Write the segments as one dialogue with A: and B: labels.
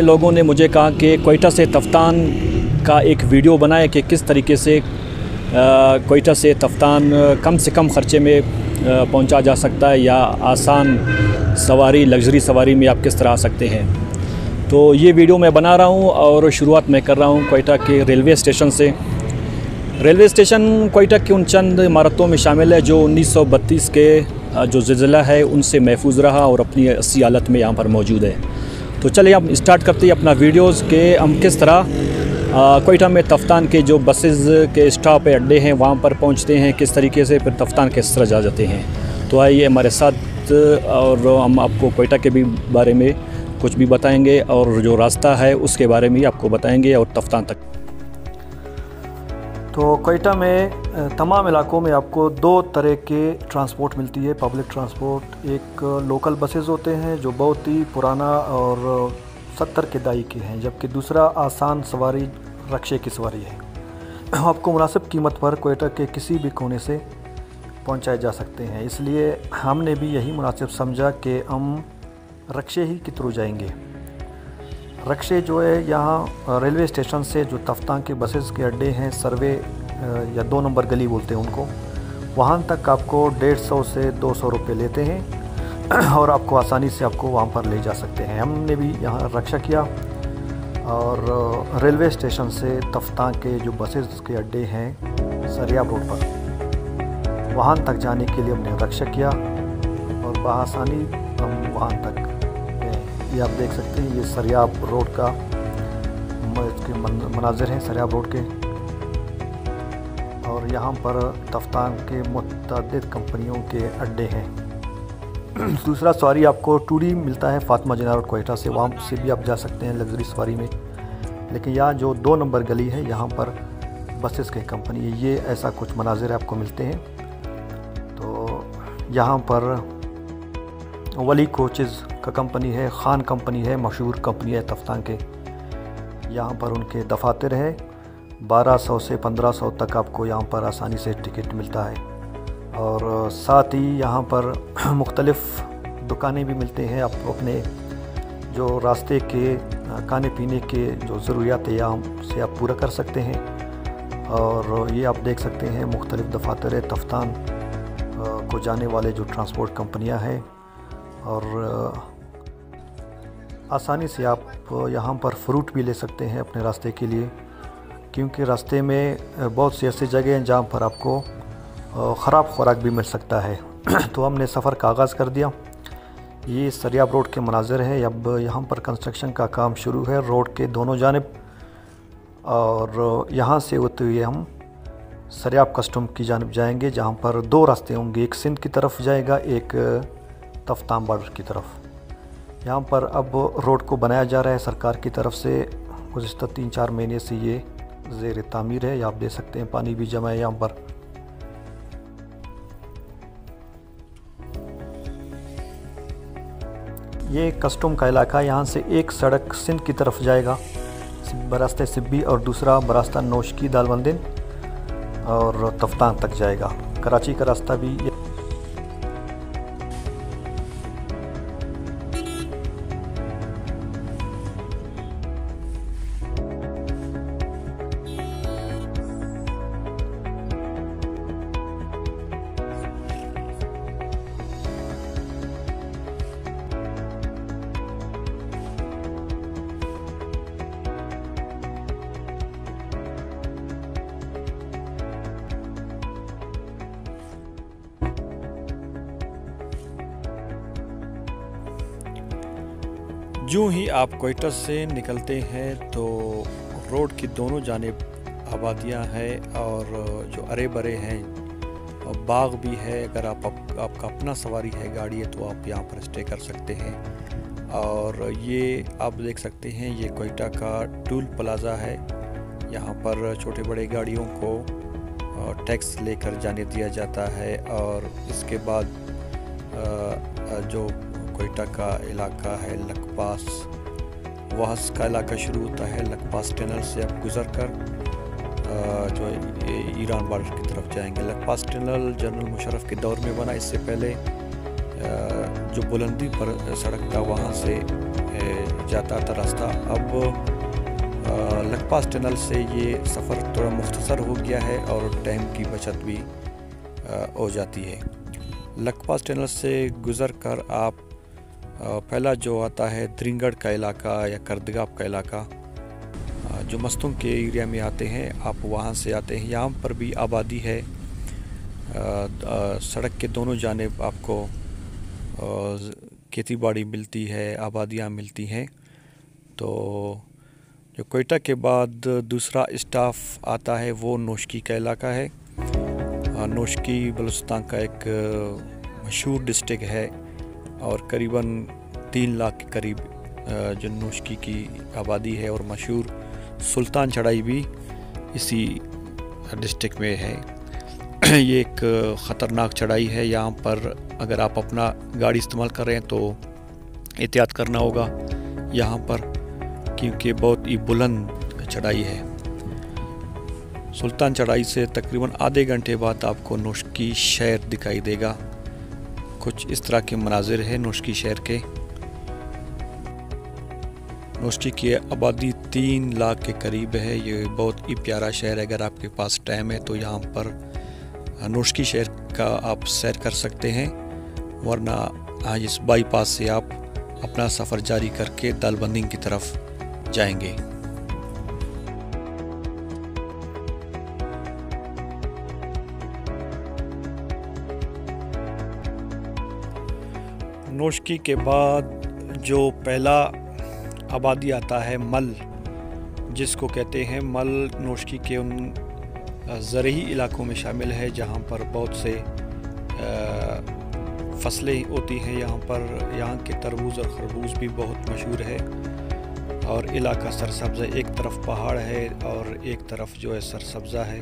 A: लोगों ने मुझे कहा कि क्वेटा से तफ्तान का एक वीडियो बनाए कि किस तरीके से क्वेटा से तफ्तान कम से कम ख़र्चे में पहुंचा जा सकता है, या आसान सवारी लग्ज़री सवारी में आप किस तरह आ सकते हैं। तो ये वीडियो मैं बना रहा हूं और शुरुआत मैं कर रहा हूं क्वेटा के रेलवे स्टेशन से। रेलवे स्टेशन क्वेटा की उन चंद इमारतों में शामिल है जो 1932 के जो ज़िलज़ला है उनसे महफूज रहा और अपनी असली हालत में यहाँ पर मौजूद है। तो चलिए अब स्टार्ट करते हैं अपना वीडियोज़ के हम किस तरह क्वेटा में तफ्तान के जो बसेज़ के स्टॉप अड्डे हैं वहाँ पर पहुँचते हैं, किस तरीके से फिर तफ्तान किस तरह जा जाते हैं। तो आइए हमारे साथ और हम आपको क्वेटा के भी बारे में कुछ भी बताएंगे और जो रास्ता है उसके बारे में आपको बताएंगे और तफ्तान तक। तो क्वेटा में तमाम इलाकों में आपको दो तरह के ट्रांसपोर्ट मिलती है, पब्लिक ट्रांसपोर्ट। एक लोकल बसेस होते हैं जो बहुत ही पुराना और 70 के दाई के हैं, जबकि दूसरा आसान सवारी रक्शे की सवारी है। आपको मुनासिब कीमत पर क्वेटा के किसी भी कोने से पहुंचाए जा सकते हैं, इसलिए हमने भी यही मुनासिब समझा कि हम रक्शे ही के थ्रू जाएंगे। रक्शे जो है यहाँ रेलवे स्टेशन से जो तफ्तान के बसेस के अड्डे हैं, सर्वे या 2 नंबर गली बोलते हैं उनको, वहाँ तक आपको 150 से 200 रुपये लेते हैं और आपको आसानी से आपको वहाँ पर ले जा सकते हैं। हमने भी यहाँ रक्षा किया और रेलवे स्टेशन से तफ्तान के जो बसेस के अड्डे हैं सरियाब रोड पर, वहाँ तक जाने के लिए हमने रक्षा किया और बआसानी हम वहाँ तक। ये आप देख सकते हैं, ये सरियाब रोड का इसके मनाजिर हैं सरियाब रोड के। और यहाँ पर तफ्तान के मुतअद्दिद कंपनियों के अड्डे हैं। दूसरा सवारी आपको 2D मिलता है फातिमा जिन्ना रोड क्वेटा से, वहाँ से भी आप जा सकते हैं लग्जरी सवारी में। लेकिन यहाँ जो 2 नंबर गली है यहाँ पर बसेस की कंपनी है, ये ऐसा कुछ मनाजिर आपको मिलते हैं। तो यहाँ पर वली कोचेज़ का कंपनी है, ख़ान कंपनी है, मशहूर कंपनी है तफ्तान के। यहाँ पर उनके दफातर है, 1200 से 1500 तक आपको यहाँ पर आसानी से टिकट मिलता है। और साथ ही यहाँ पर मुख्तलिफ़ दुकानें भी मिलते हैं। आप अपने जो रास्ते के खाने पीने के जो ज़रूरियात है यहाँ से आप पूरा कर सकते हैं। और ये आप देख सकते हैं मुख्तलिफ़ दफातर है तफ्तान को जाने वाले जो ट्रांसपोर्ट कंपनियाँ हैं। और आसानी से आप यहाँ पर फ्रूट भी ले सकते हैं अपने रास्ते के लिए, क्योंकि रास्ते में बहुत सी ऐसी जगह हैं जहाँ पर आपको ख़राब खुराक भी मिल सकता है। तो हमने सफ़र का आगाज़ कर दिया। ये सरियाब रोड के मनाजिर है। अब यहाँ पर कंस्ट्रक्शन का काम शुरू है रोड के दोनों जानिब, और यहाँ से होते हुए हम सरियाब कस्टम की जानिब जाएंगे, जहाँ पर 2 रास्ते होंगे, एक सिंध की तरफ जाएगा, एक तफ्तान बॉर्डर की तरफ। यहाँ पर अब रोड को बनाया जा रहा है सरकार की तरफ से। गुज़िश्ता 3-4 महीने से ये ज़ेर तामीर है। आप देख सकते हैं पानी भी जमा है यहाँ पर। ये कस्टम का इलाका है। यहाँ से एक सड़क सिंध की तरफ जाएगा बरास्ता सिब्बी, और दूसरा बरास्ता नौशकी दालबंदिन और तफ्तान तक जाएगा। कराची का रास्ता भी यूँ ही आप क्वेटा से निकलते हैं तो रोड की दोनों जानिब आबादियाँ हैं और जो अरे बरे हैं, और बाग भी है। अगर आपका अपना सवारी है गाड़ी है तो आप यहाँ पर स्टे कर सकते हैं। और ये आप देख सकते हैं ये क्वेटा का टूल प्लाज़ा है। यहाँ पर छोटे बड़े गाड़ियों को टैक्स लेकर जाने दिया जाता है। और इसके बाद जो क्वेटा का इलाका है लकपास, वहाँ का इलाका शुरू होता है। लकपास टनल से आप गुज़र कर जो ईरान बॉर्डर की तरफ जाएंगे। लकपास टनल जनरल मुशर्रफ के दौर में बना, इससे पहले
B: जो बुलंदी पर सड़क था वहाँ से जाता था रास्ता। अब लखपास टनल से ये सफ़र थोड़ा मुख्तसर हो गया है और टाइम की बचत भी हो जाती है। लखपास टनल से गुज़र कर आप पहला जो आता है द्रिंगड़ का इलाका या करदगाब का इलाका, जो मस्तूम के एरिया में आते हैं, आप वहाँ से आते हैं। यहाँ पर भी आबादी है। सड़क के दोनों जानिब आपको खेती बाड़ी मिलती है, आबादियाँ मिलती हैं। तो जो कोयटा के बाद दूसरा स्टाफ आता है वो नोशकी का इलाका है। नोशकी बलूचिस्तान का एक मशहूर डिस्ट्रिक्ट है और करीबन 3 लाख के करीब जो नोशकी की आबादी है, और मशहूर सुल्तान चढ़ाई भी इसी डिस्ट्रिक्ट में है। ये एक ख़तरनाक चढ़ाई है। यहाँ पर अगर आप अपना गाड़ी इस्तेमाल कर रहे हैं तो एहतियात करना होगा यहाँ पर, क्योंकि बहुत ही बुलंद चढ़ाई है। सुल्तान चढ़ाई से तकरीबन आधे घंटे बाद आपको नोशकी शहर दिखाई देगा। कुछ इस तरह के मनाजिर है नोशकी शहर के। नोशकी की आबादी 3 लाख के करीब है। ये बहुत ही प्यारा शहर है। अगर आपके पास टाइम है तो यहाँ पर नोशकी शहर का आप सैर कर सकते हैं, वरना आज इस बाईपास से आप अपना सफ़र जारी करके दालबंदी की तरफ जाएंगे। नोशकी के बाद जो पहला आबादी आता है मल, जिसको कहते हैं मल, नोशकी के उन ज़रई इलाकों में शामिल है जहाँ पर बहुत से फसलें होती हैं। यहाँ के तरबूज और खरबूज भी बहुत मशहूर है और इलाका सरसब्ज़ा, एक तरफ पहाड़ है और एक तरफ जो है सरसब्ज़ा है।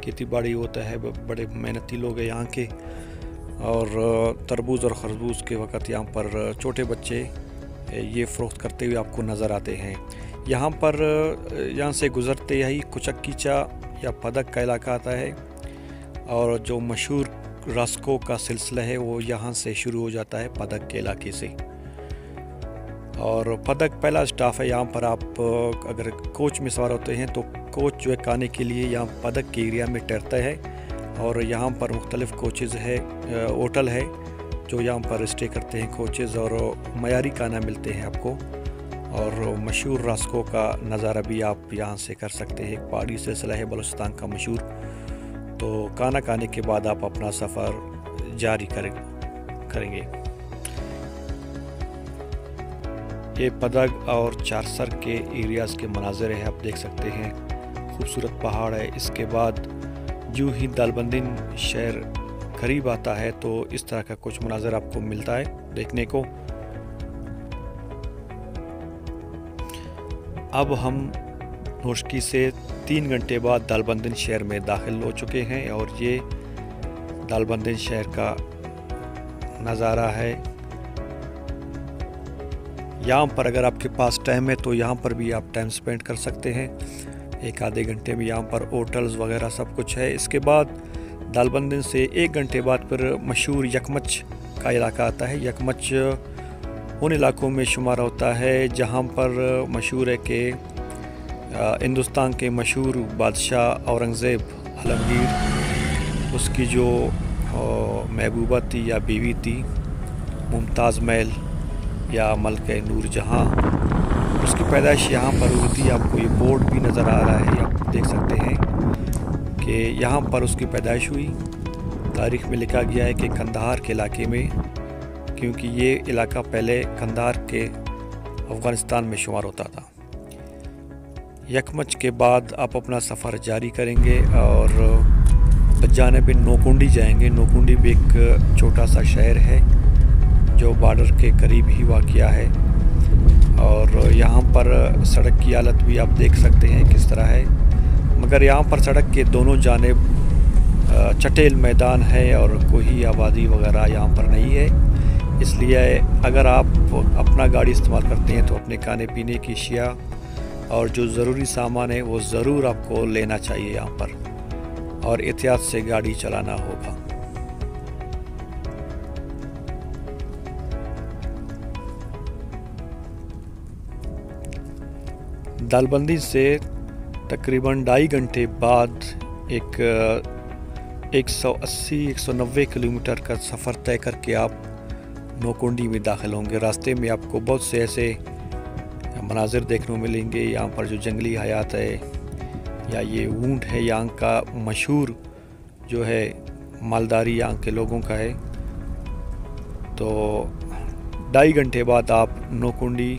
B: खेती बाड़ी होता है, बड़े मेहनती लोग हैं यहाँ के। और तरबूज और खरबूज के वक़्त यहाँ पर छोटे बच्चे ये फ़रोख्त करते हुए आपको नज़र आते हैं। यहाँ से गुज़रते ही कुचक्कीचा या पदक का इलाका आता है, और जो मशहूर रास्को का सिलसिला है वो यहाँ से शुरू हो जाता है, पदक के इलाके से। और पदक पहला स्टाफ है। यहाँ पर आप अगर कोच में सवार होते हैं तो कोच जो है खाने के लिए यहाँ पदक के एरिया में ठहरता है, और यहाँ पर मुख्तलिफ़ कोचेज़ है, होटल है जो यहाँ पर स्टे करते हैं कोचेज़, और मयारी खाना मिलते हैं आपको। और मशहूर रास्को का नज़ारा भी आप यहाँ से कर सकते हैं। एक पहाड़ी सिलसिला है बलूचिस्तान का मशहूर। तो खाना खाने के बाद आप अपना सफ़र जारी करेंगे। ये पदक और चारसर के एरियाज़ के मनाज़र है, आप देख सकते हैं। खूबसूरत पहाड़ है। इसके बाद जो ही दालबंदी शहर करीब आता है तो इस तरह का कुछ मनाज़र आपको मिलता है देखने को। अब हम नोशकी से 3 घंटे बाद दालबंदी शहर में दाखिल हो चुके हैं, और ये दालबंदी शहर का नज़ारा है। यहाँ पर अगर आपके पास टाइम है तो यहाँ पर भी आप टाइम स्पेंड कर सकते हैं। 1 आधे घंटे में यहाँ पर होटल्स वगैरह सब कुछ है। इसके बाद दालबंदी से 1 घंटे बाद फिर मशहूर यकमच का इलाका आता है। यकमच उन इलाकों में शुमार होता है जहाँ पर मशहूर है कि हिंदुस्तान के मशहूर बादशाह औरंगज़ेब आलमगीर, उसकी जो महबूबा थी या बीवी थी मुमताज़ महल या मलके नूरजहाँ, उसकी पैदाइश यहाँ पर हुई थी। आपको ये बोर्ड भी नज़र आ रहा है, आप देख सकते हैं कि यहाँ पर उसकी पैदाइश हुई। तारीख़ में लिखा गया है कि कंधार के इलाके में, क्योंकि ये इलाका पहले कंधार के अफ़गानिस्तान में शुमार होता था। यकमच के बाद आप अपना सफ़र जारी करेंगे और बजानिब नोकुंडी जाएंगे। नोकुंडी भी एक छोटा सा शहर है जो बॉर्डर के करीब ही वाक़या है, और यहाँ पर सड़क की हालत भी आप देख सकते हैं किस तरह है। मगर यहाँ पर सड़क के दोनों जानिब चटेल मैदान है और कोई आबादी वगैरह यहाँ पर नहीं है। इसलिए अगर आप अपना गाड़ी इस्तेमाल करते हैं तो अपने खाने पीने की अशिया और जो ज़रूरी सामान है वो ज़रूर आपको लेना चाहिए यहाँ पर, और एहतियात से गाड़ी चलाना होगा। दालबंदी से तकरीबन 2.5 घंटे बाद एक 180-190 किलोमीटर का सफ़र तय करके आप नौकुंडी में दाखिल होंगे। रास्ते में आपको बहुत से ऐसे मनाजिर देखने को मिलेंगे। यहाँ पर जो जंगली हयात है या ये ऊंट है, यहाँ का मशहूर जो है मालदारी यहाँ के लोगों का है। तो 2.5 घंटे बाद आप नौकुंडी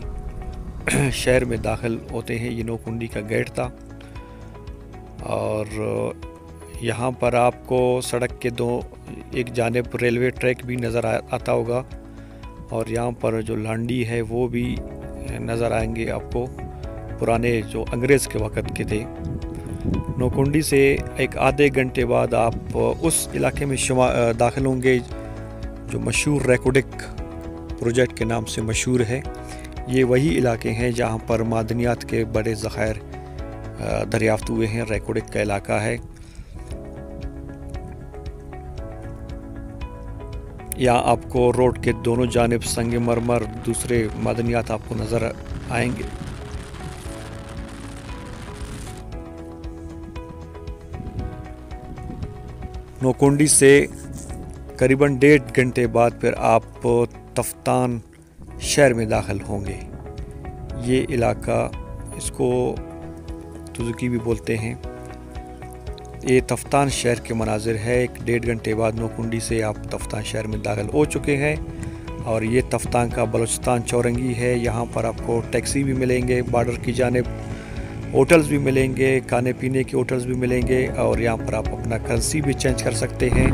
B: शहर में दाखिल होते हैं। ये नौकुंडी का गेट था और यहाँ पर आपको सड़क के एक जानिब रेलवे ट्रैक भी नज़र आता होगा और यहाँ पर जो लांडी है वो भी नज़र आएंगे आपको, पुराने जो अंग्रेज़ के वक़्त के थे। नौकुंडी से एक आधे घंटे बाद आप उस इलाके में दाखिल होंगे जो मशहूर रेकोडिक प्रोजेक्ट के नाम से मशहूर है। ये वही इलाके हैं जहाँ पर मादनियात के बड़े ज़खायर दरियाफ्त हुए हैं। रेकोडिक का इलाका है। यहाँ आपको रोड के दोनों जानिब संगमरमर दूसरे मादनियात आपको नज़र आएंगे। नौकुंडी से करीबन 1.5 घंटे बाद फिर आप तफ्तान शहर में दाखिल होंगे। ये इलाका, इसको तुजुकी भी बोलते हैं। ये तफ्तान शहर के मनाजिर है। 1.5 घंटे बाद नौकुंडी से आप तफ्तान शहर में दाखिल हो चुके हैं और ये तफ्तान का बलूचिस्तान चौरंगी है। यहाँ पर आपको टैक्सी भी मिलेंगे, बॉर्डर की जानिब होटल्स भी मिलेंगे, खाने पीने के होटल्स भी मिलेंगे और यहाँ पर आप अपना करेंसी भी चेंज कर सकते हैं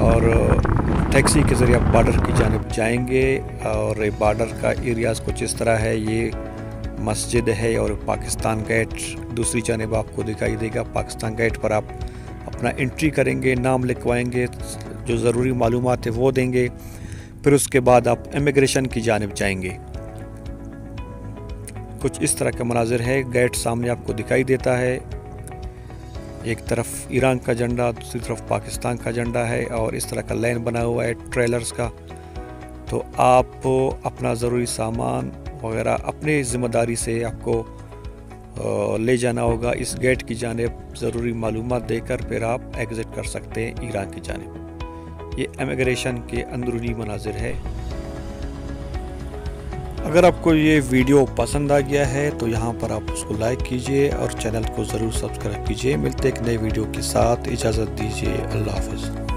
B: और टैक्सी के ज़रिए आप बॉर्डर की जानिब जाएंगे। और बॉर्डर का एरियाज़ कुछ इस तरह है। ये मस्जिद है और पाकिस्तान गेट दूसरी जानिब आपको दिखाई देगा। पाकिस्तान गेट पर आप अपना एंट्री करेंगे, नाम लिखवाएंगे, जो ज़रूरी मालूमात है वो देंगे। फिर उसके बाद आप इमिग्रेशन की जानिब जाएंगे। कुछ इस तरह का मनाजिर है। गेट सामने आपको दिखाई देता है। एक तरफ ईरान का झंडा, दूसरी तरफ पाकिस्तान का झंडा है और इस तरह का लाइन बना हुआ है ट्रेलर्स का। तो आप अपना ज़रूरी सामान वगैरह अपनी ज़िम्मेदारी से आपको ले जाना होगा। इस गेट की जानिब ज़रूरी मालूमात देकर फिर आप एग्ज़िट कर सकते हैं ईरान की जानिब। ये इमिग्रेशन के अंदरूनी मनाजिर है। अगर आपको ये वीडियो पसंद आ गया है तो यहाँ पर आप उसको लाइक कीजिए और चैनल को ज़रूर सब्सक्राइब कीजिए। मिलते एक नए वीडियो के साथ, इजाज़त दीजिए। अल्लाह हाफ़िज़।